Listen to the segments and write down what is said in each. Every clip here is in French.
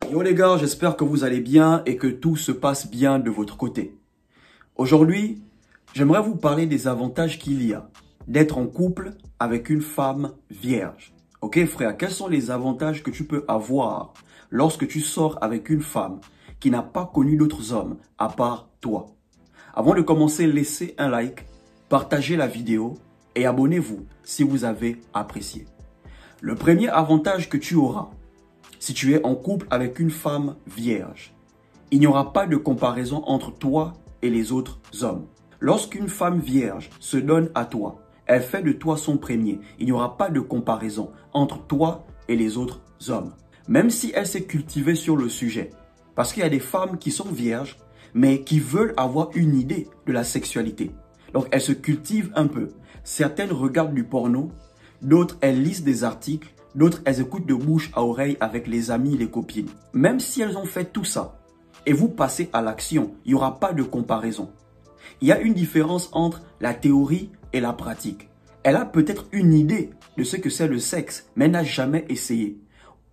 Yo les gars, j'espère que vous allez bien et que tout se passe bien de votre côté. Aujourd'hui, j'aimerais vous parler des avantages qu'il y a d'être en couple avec une femme vierge. Ok frère, quels sont les avantages que tu peux avoir lorsque tu sors avec une femme qui n'a pas connu d'autres hommes à part toi? Avant de commencer, laissez un like, partagez la vidéo et abonnez-vous si vous avez apprécié. Le premier avantage que tu auras, si tu es en couple avec une femme vierge, il n'y aura pas de comparaison entre toi et les autres hommes. Lorsqu'une femme vierge se donne à toi, elle fait de toi son premier. Il n'y aura pas de comparaison entre toi et les autres hommes. Même si elle s'est cultivée sur le sujet. Parce qu'il y a des femmes qui sont vierges, mais qui veulent avoir une idée de la sexualité. Donc elles se cultivent un peu. Certaines regardent du porno, d'autres elles lisent des articles, d'autres elles écoutent de bouche à oreille avec les amis et les copines. Même si elles ont fait tout ça, et vous passez à l'action, il n'y aura pas de comparaison. Il y a une différence entre la théorie et la pratique. Elle a peut-être une idée de ce que c'est le sexe, mais n'a jamais essayé.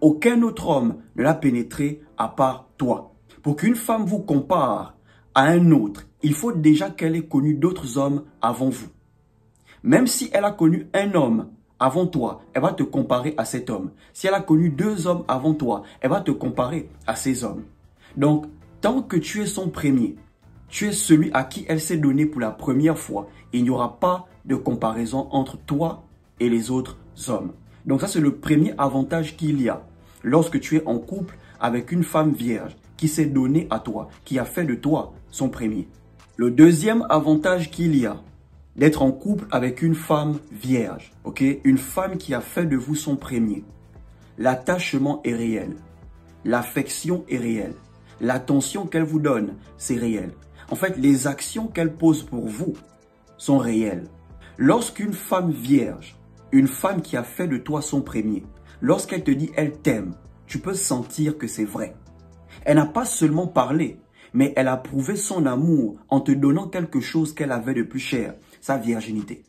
Aucun autre homme ne l'a pénétré à part toi. Pour qu'une femme vous compare à un autre, il faut déjà qu'elle ait connu d'autres hommes avant vous. Même si elle a connu un homme avant toi, elle va te comparer à cet homme. Si elle a connu deux hommes avant toi, elle va te comparer à ces hommes. Donc, tant que tu es son premier, tu es celui à qui elle s'est donnée pour la première fois, il n'y aura pas de comparaison entre toi et les autres hommes. Donc ça, c'est le premier avantage qu'il y a lorsque tu es en couple avec une femme vierge qui s'est donnée à toi, qui a fait de toi son premier. Le deuxième avantage qu'il y a d'être en couple avec une femme vierge, ok? Une femme qui a fait de vous son premier. L'attachement est réel. L'affection est réelle. L'attention qu'elle vous donne, c'est réel. En fait, les actions qu'elle pose pour vous sont réelles. Lorsqu'une femme vierge, une femme qui a fait de toi son premier, lorsqu'elle te dit elle t'aime, tu peux sentir que c'est vrai. Elle n'a pas seulement parlé, mais elle a prouvé son amour en te donnant quelque chose qu'elle avait de plus cher, sa virginité.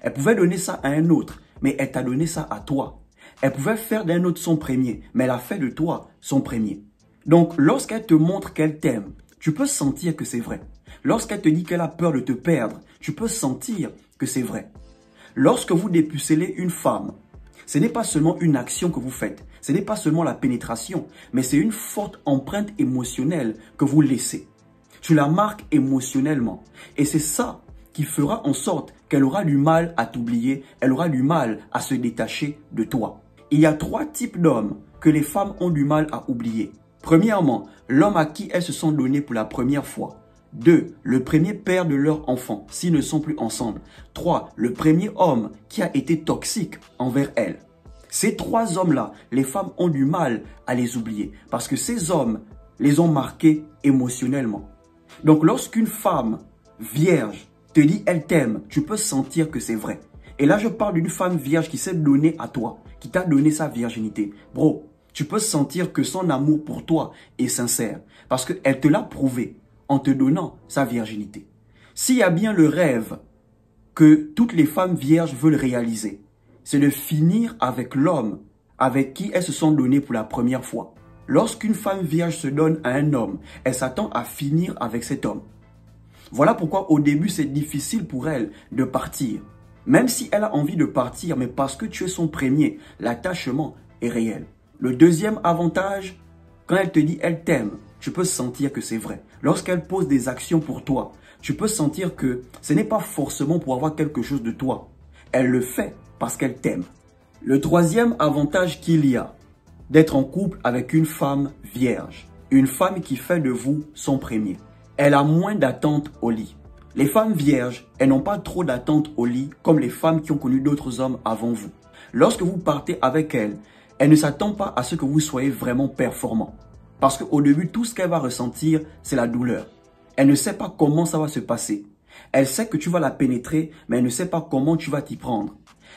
Elle pouvait donner ça à un autre, mais elle t'a donné ça à toi. Elle pouvait faire d'un autre son premier, mais elle a fait de toi son premier. Donc, lorsqu'elle te montre qu'elle t'aime, tu peux sentir que c'est vrai. Lorsqu'elle te dit qu'elle a peur de te perdre, tu peux sentir que c'est vrai. Lorsque vous dépucelez une femme, ce n'est pas seulement une action que vous faites, ce n'est pas seulement la pénétration, mais c'est une forte empreinte émotionnelle que vous laissez. Tu la marques émotionnellement. Et c'est ça qui fera en sorte qu'elle aura du mal à t'oublier, elle aura du mal à se détacher de toi. Il y a 3 types d'hommes que les femmes ont du mal à oublier. Premièrement, l'homme à qui elles se sont données pour la première fois. 2. Le premier père de leur enfant, s'ils ne sont plus ensemble. 3. Le premier homme qui a été toxique envers elles. Ces 3 hommes-là, les femmes ont du mal à les oublier parce que ces hommes les ont marqués émotionnellement. Donc lorsqu'une femme vierge te dit elle t'aime, tu peux sentir que c'est vrai. Et là je parle d'une femme vierge qui s'est donnée à toi, qui t'a donné sa virginité. Bro, tu peux sentir que son amour pour toi est sincère parce qu'elle te l'a prouvé en te donnant sa virginité. S'il y a bien le rêve que toutes les femmes vierges veulent réaliser, c'est de finir avec l'homme avec qui elles se sont données pour la première fois. Lorsqu'une femme vierge se donne à un homme, elle s'attend à finir avec cet homme. Voilà pourquoi au début c'est difficile pour elle de partir. Même si elle a envie de partir, mais parce que tu es son premier, l'attachement est réel. Le deuxième avantage, quand elle te dit elle t'aime, tu peux sentir que c'est vrai. Lorsqu'elle pose des actions pour toi, tu peux sentir que ce n'est pas forcément pour avoir quelque chose de toi. Elle le fait parce qu'elle t'aime. Le troisième avantage qu'il y a d'être en couple avec une femme vierge, une femme qui fait de vous son premier. Elle a moins d'attentes au lit. Les femmes vierges, elles n'ont pas trop d'attentes au lit comme les femmes qui ont connu d'autres hommes avant vous. Lorsque vous partez avec elles, elle ne s'attend pas à ce que vous soyez vraiment performant. Parce qu'au début, tout ce qu'elle va ressentir, c'est la douleur. Elle ne sait pas comment ça va se passer. Elle sait que tu vas la pénétrer, mais elle ne sait pas comment tu vas t'y prendre.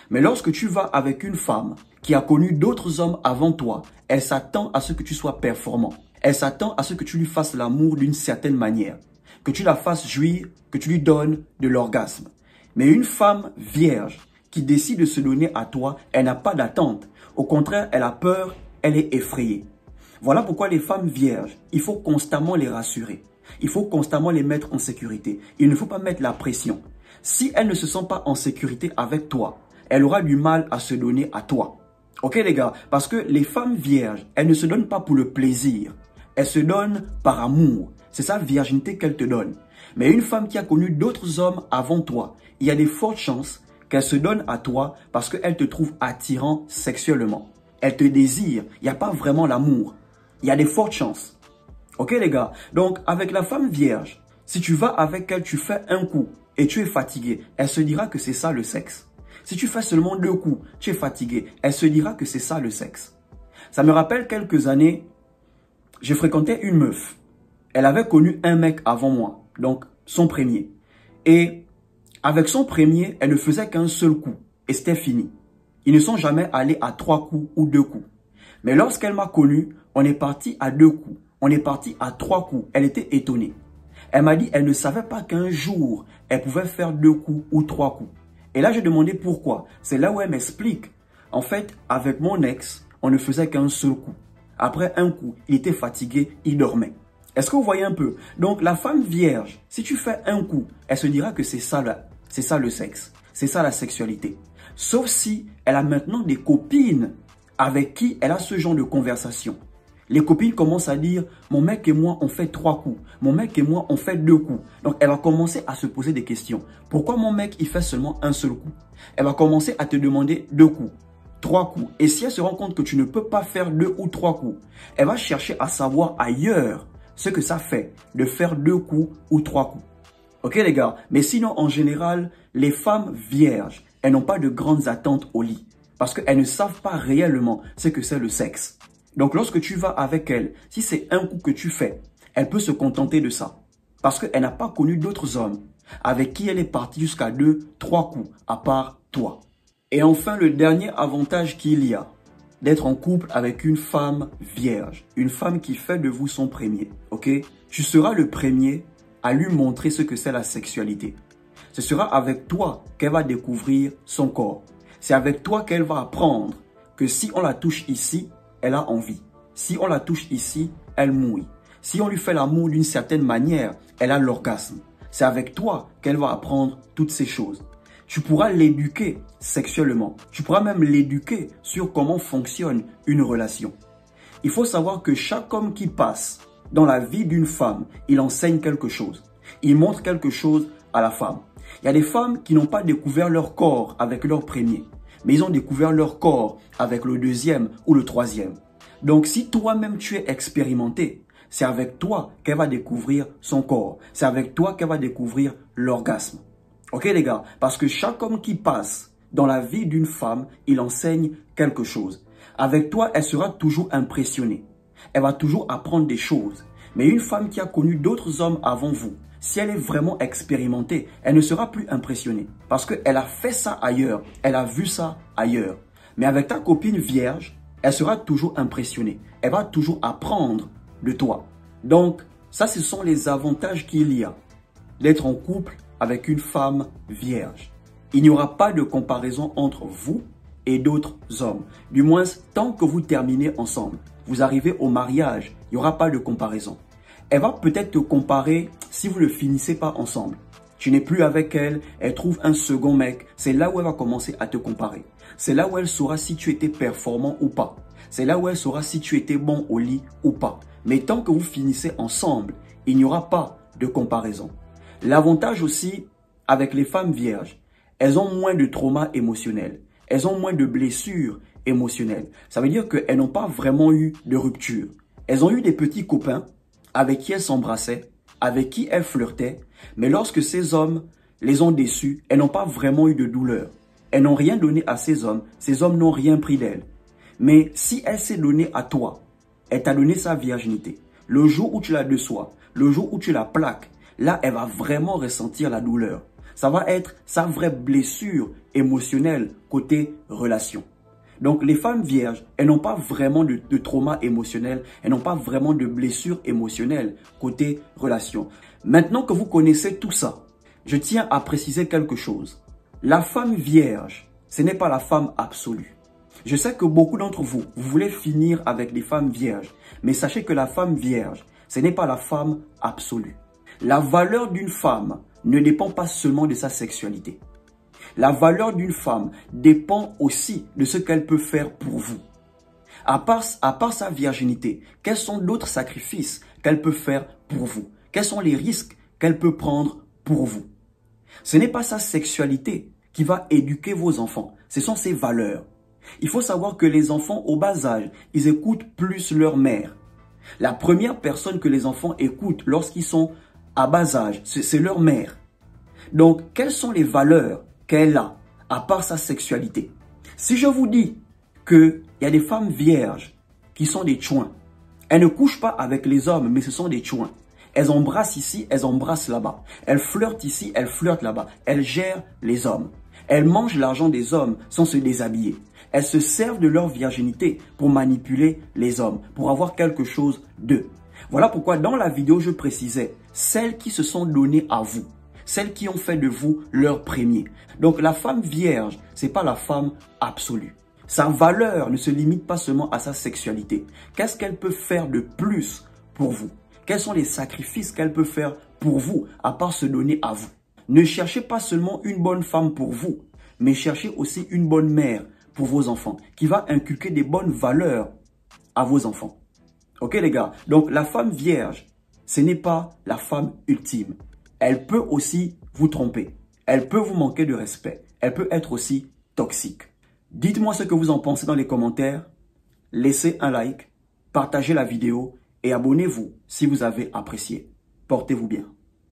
Mais lorsque tu vas avec une femme qui a connu d'autres hommes avant toi, elle s'attend à ce que tu sois performant. Elle s'attend à ce que tu lui fasses l'amour d'une certaine manière. Que tu la fasses jouir, que tu lui donnes de l'orgasme. Mais une femme vierge qui décide de se donner à toi, elle n'a pas d'attente. Au contraire, elle a peur, elle est effrayée. Voilà pourquoi les femmes vierges, il faut constamment les rassurer. Il faut constamment les mettre en sécurité. Il ne faut pas mettre la pression. Si elle ne se sent pas en sécurité avec toi, elle aura du mal à se donner à toi. Ok les gars? Parce que les femmes vierges, elles ne se donnent pas pour le plaisir. Elles se donnent par amour. C'est sa virginité qu'elle te donne. Mais une femme qui a connu d'autres hommes avant toi, il y a des fortes chances qu'elle se donne à toi parce qu'elle te trouve attirant sexuellement. Elle te désire. Il n'y a pas vraiment l'amour. Il y a des fortes chances. Ok les gars? Donc avec la femme vierge, si tu vas avec elle, tu fais un coup et tu es fatigué, elle se dira que c'est ça le sexe. Si tu fais seulement 2 coups, tu es fatigué, elle se dira que c'est ça le sexe. Ça me rappelle quelques années, j'ai fréquenté une meuf. Elle avait connu un mec avant moi, donc son premier. Et avec son premier, elle ne faisait qu'un seul coup et c'était fini. Ils ne sont jamais allés à 3 coups ou 2 coups. Mais lorsqu'elle m'a connu, on est parti à 2 coups. On est parti à 3 coups. Elle était étonnée. Elle m'a dit elle ne savait pas qu'un jour, elle pouvait faire 2 coups ou 3 coups. Et là, j'ai demandé pourquoi. C'est là où elle m'explique. En fait, avec mon ex, on ne faisait qu'un seul coup. Après un coup, il était fatigué, il dormait. Est-ce que vous voyez un peu? Donc, la femme vierge, si tu fais un coup, elle se dira que c'est ça le sexe. C'est ça la sexualité. Sauf si elle a maintenant des copines avec qui elle a ce genre de conversation. Les copines commencent à dire, mon mec et moi, on fait 3 coups. Mon mec et moi, on fait 2 coups. Donc, elle va commencer à se poser des questions. Pourquoi mon mec, il fait seulement un seul coup? Elle va commencer à te demander 2 coups, 3 coups. Et si elle se rend compte que tu ne peux pas faire 2 ou 3 coups, elle va chercher à savoir ailleurs ce que ça fait de faire 2 coups ou 3 coups. Ok les gars? Mais sinon, en général, les femmes vierges, elles n'ont pas de grandes attentes au lit. Parce qu'elles ne savent pas réellement ce que c'est le sexe. Donc, lorsque tu vas avec elle, si c'est un coup que tu fais, elle peut se contenter de ça. Parce qu'elle n'a pas connu d'autres hommes avec qui elle est partie jusqu'à 2, 3 coups, à part toi. Et enfin, le dernier avantage qu'il y a, d'être en couple avec une femme vierge, une femme qui fait de vous son premier, ok? Tu seras le premier à lui montrer ce que c'est la sexualité. Ce sera avec toi qu'elle va découvrir son corps. C'est avec toi qu'elle va apprendre que si on la touche ici, elle a envie. Si on la touche ici, elle mouille. Si on lui fait l'amour d'une certaine manière, elle a l'orgasme. C'est avec toi qu'elle va apprendre toutes ces choses. Tu pourras l'éduquer sexuellement. Tu pourras même l'éduquer sur comment fonctionne une relation. Il faut savoir que chaque homme qui passe dans la vie d'une femme, il enseigne quelque chose. Il montre quelque chose à la femme. Il y a des femmes qui n'ont pas découvert leur corps avec leur premier, mais ils ont découvert leur corps avec le deuxième ou le troisième. Donc, si toi-même tu es expérimenté, c'est avec toi qu'elle va découvrir son corps. C'est avec toi qu'elle va découvrir l'orgasme. Ok les gars? Parce que chaque homme qui passe dans la vie d'une femme, il enseigne quelque chose. Avec toi, elle sera toujours impressionnée. Elle va toujours apprendre des choses. Mais une femme qui a connu d'autres hommes avant vous, si elle est vraiment expérimentée, elle ne sera plus impressionnée. Parce qu'elle a fait ça ailleurs. Elle a vu ça ailleurs. Mais avec ta copine vierge, elle sera toujours impressionnée. Elle va toujours apprendre de toi. Donc, ça, ce sont les avantages qu'il y a d'être en couple avec une femme vierge. Il n'y aura pas de comparaison entre vous et d'autres hommes. Du moins, tant que vous terminez ensemble, vous arrivez au mariage, il n'y aura pas de comparaison. Elle va peut-être te comparer si vous ne finissez pas ensemble. Tu n'es plus avec elle, elle trouve un second mec. C'est là où elle va commencer à te comparer. C'est là où elle saura si tu étais performant ou pas. C'est là où elle saura si tu étais bon au lit ou pas. Mais tant que vous finissez ensemble, il n'y aura pas de comparaison. L'avantage aussi avec les femmes vierges, elles ont moins de traumas émotionnels. Elles ont moins de blessures émotionnelles. Ça veut dire qu'elles n'ont pas vraiment eu de rupture. Elles ont eu des petits copains avec qui elles s'embrassaient, avec qui elles flirtaient. Mais lorsque ces hommes les ont déçues, elles n'ont pas vraiment eu de douleur. Elles n'ont rien donné à ces hommes n'ont rien pris d'elles. Mais si elle s'est donnée à toi, elle t'a donné sa virginité. Le jour où tu la déçois, le jour où tu la plaques, là, elle va vraiment ressentir la douleur. Ça va être sa vraie blessure émotionnelle côté relation. Donc, les femmes vierges, elles n'ont pas vraiment de trauma émotionnel, elles n'ont pas vraiment de blessure émotionnelle côté relation. Maintenant que vous connaissez tout ça, je tiens à préciser quelque chose. La femme vierge, ce n'est pas la femme absolue. Je sais que beaucoup d'entre vous, vous voulez finir avec les femmes vierges. Mais sachez que la femme vierge, ce n'est pas la femme absolue. La valeur d'une femme ne dépend pas seulement de sa sexualité. La valeur d'une femme dépend aussi de ce qu'elle peut faire pour vous. À part sa virginité, quels sont d'autres sacrifices qu'elle peut faire pour vous? Quels sont les risques qu'elle peut prendre pour vous? Ce n'est pas sa sexualité qui va éduquer vos enfants, ce sont ses valeurs. Il faut savoir que les enfants au bas âge, ils écoutent plus leur mère. La première personne que les enfants écoutent lorsqu'ils sont à bas âge, c'est leur mère. Donc, quelles sont les valeurs qu'elle a, à part sa sexualité? Si je vous dis qu'il y a des femmes vierges qui sont des tchouins, elles ne couchent pas avec les hommes, mais ce sont des tchouins. Elles embrassent ici, elles embrassent là-bas. Elles flirtent ici, elles flirtent là-bas. Elles gèrent les hommes. Elles mangent l'argent des hommes sans se déshabiller. Elles se servent de leur virginité pour manipuler les hommes, pour avoir quelque chose d'eux. Voilà pourquoi dans la vidéo, je précisais celles qui se sont données à vous, celles qui ont fait de vous leur premier. Donc la femme vierge, c'est pas la femme absolue. Sa valeur ne se limite pas seulement à sa sexualité. Qu'est-ce qu'elle peut faire de plus pour vous? Quels sont les sacrifices qu'elle peut faire pour vous, à part se donner à vous? Ne cherchez pas seulement une bonne femme pour vous, mais cherchez aussi une bonne mère pour vos enfants, qui va inculquer des bonnes valeurs à vos enfants. Ok les gars? Donc la femme vierge, ce n'est pas la femme ultime. Elle peut aussi vous tromper. Elle peut vous manquer de respect. Elle peut être aussi toxique. Dites-moi ce que vous en pensez dans les commentaires. Laissez un like, partagez la vidéo et abonnez-vous si vous avez apprécié. Portez-vous bien.